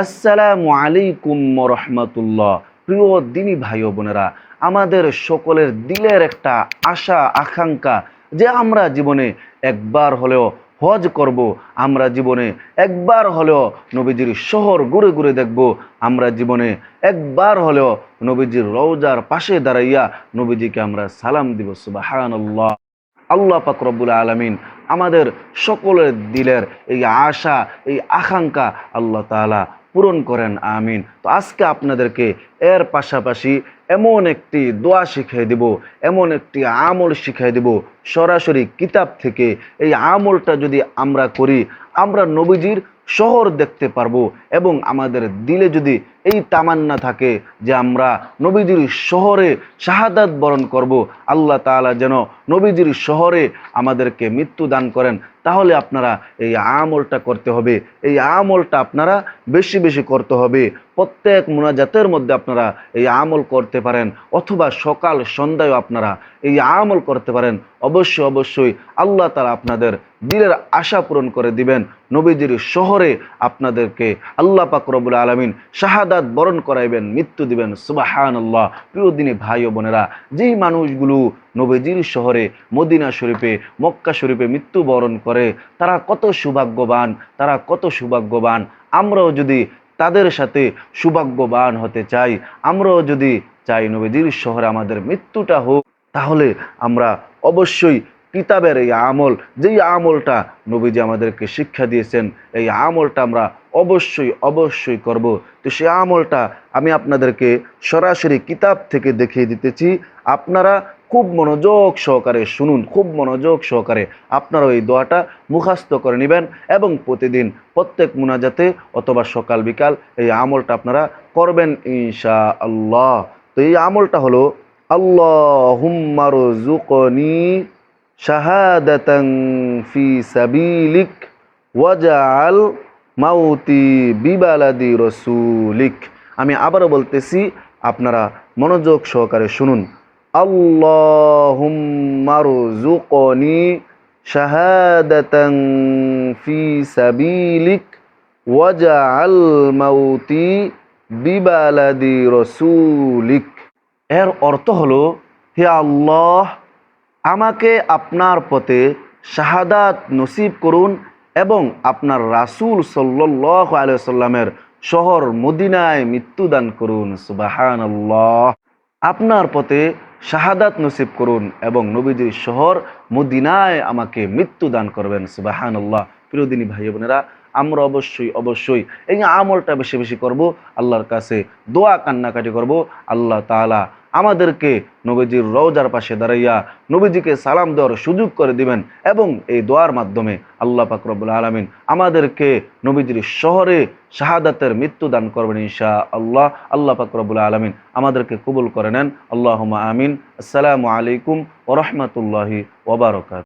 আসসালামু আলাইকুম রহমতুল্লাহ। প্রিয় দিনী ভাই ও বোনেরা, আমাদের সকলের দিলের একটা আশা আকাঙ্ক্ষা যে আমরা জীবনে একবার হলেও হজ করব, আমরা জীবনে একবার হলেও নবীজির শহর ঘুরে ঘুরে দেখব, আমরা জীবনে একবার হলেও নবীজির রওজার পাশে দাঁড়াইয়া নবীজিকে আমরা সালাম দিব। সুবহানাল্লাহ। আল্লাহ পাক রব্বুল আলামিন আমাদের সকলের দিলের এই আশা, এই আকাঙ্ক্ষা আল্লাহ তাআলা পূরণ করেন, আমিন। তো আজকে আপনাদেরকে এর পাশাপাশি এমন একটি দোয়া শিখিয়ে দিব, এমন একটি আমল শিখিয়ে দিব সরাসরি কিতাব থেকে। এই আমলটা যদি আমরা করি, আমরা নবীজির শহর দেখতে পারবো, এবং আমাদের দিলে যদি এই তামান্না থাকে যে আমরা নবীজির শহরে শাহাদাত বরণ করব, আল্লাহ তাআলা যেন নবীজির শহরে আমাদেরকে মৃত্যু দান করেন, তাহলে আপনারা এই আমলটা করতে হবে। এই আমলটা আপনারা বেশি বেশি করতে হবে। প্রত্যেক মুনাজাতের মধ্যে আপনারা এই আমল করতে পারেন, অথবা সকাল সন্ধ্যায় আপনারা এই আমল করতে পারেন। অবশ্যই অবশ্যই আল্লাহ তাআলা আপনাদের দিলের আশা পূরণ করে দিবেন। নবীজির শহরে আপনাদেরকে আল্লাহ পাক রব্বুল আলামিন শাহাদাত বরণ করাইবেন, মৃত্যু দিবেন। সুবহানাল্লাহ। প্রিয় দিনী ভাই ও বোনেরা, যেই মানুষগুলো নবীজির শহরে মদিনা শরীফে, মক্কা শরীফে মৃত্যুবরণ করে, তারা কত সৌভাগ্যবান, তারা কত সৌভাগ্যবান। আমরাও যদি তাদের সাথে সৌভাগ্যবান হতে চাই, আমরাও যদি চাই নবীজির শহরে আমাদের মৃত্যুটা হোক, তাহলে আমরা অবশ্যই কিতাবের এই আমল, যেই আমলটা নবীজি আমাদেরকে শিক্ষা দিয়েছেন, এই আমলটা আমরা অবশ্যই অবশ্যই করব। তো সেই আমলটা আমি আপনাদেরকে সরাসরি কিতাব থেকে দেখিয়ে দিতেছি। আপনারা খুব মনোযোগ সহকারে শুনুন, খুব মনোযোগ সহকারে আপনারা এই দোয়াটা মুখস্থ করে নেবেন, এবং প্রতিদিন প্রত্যেক মুনাজাতে অথবা সকাল বিকাল এই আমলটা আপনারা করবেন ইনশাআল্লাহ। তো এই আমলটা হলো, আল্লাহুম্মা রযুকনি শাহাদাতান ফি সাবিলিক ওয়াজআল মাউতি বিবালাদি রাসূলিক। আমি আবারও বলতেছি, আপনারা মনোযোগ সহকারে শুনুন। আল্লাহুম্মা রযুকনি শাহাদাতান ফি সাবিলিক ওয়াজআল মাউতি বিবালাদি রাসূলিক। এর অর্থ হলো, হে আল্লাহ, আমাকে আপনার পথে শাহাদাত নসিব করুন, এবং আপনার রাসূল সাল্লাল্লাহু আলাইহি ওয়াসাল্লামের শহর মদিনায় মৃত্যুদান করুন। সুবহানাল্লাহ। আপনার পথে শাহাদাত নসিব করুন, এবং নবীজির শহর মদিনায় আমাকে মৃত্যু দান করবেন। সুবহানাল্লাহ। প্রিয় দিনী ভাই বোনেরা, আমরা অবশ্যই অবশ্যই এই আমলটা বেশি বেশি করব, আল্লাহর কাছে দোয়া কান্নাকাটি করব, আল্লাহ তাআলা আমাদেরকে নবীজির রওজার পাশে দাঁড়াইয়া নবীজিকে সালাম দেওয়ার সুযোগ করে দিবেন, এবং এই দোয়ার মাধ্যমে আল্লাহ পাক রব্বুল আলামিন আমাদেরকে নবীজির শহরে শাহাদাতের মৃত্যু দান করবেন ইনশাআল্লাহ। আল্লাহ পাক রব্বুল আলামিন আমাদেরকে কবুল করে নেন। আল্লাহুম্মা আমিন। আসসালামু আলাইকুম ওয়া রাহমাতুল্লাহি ওয়া বারাকাতুহু।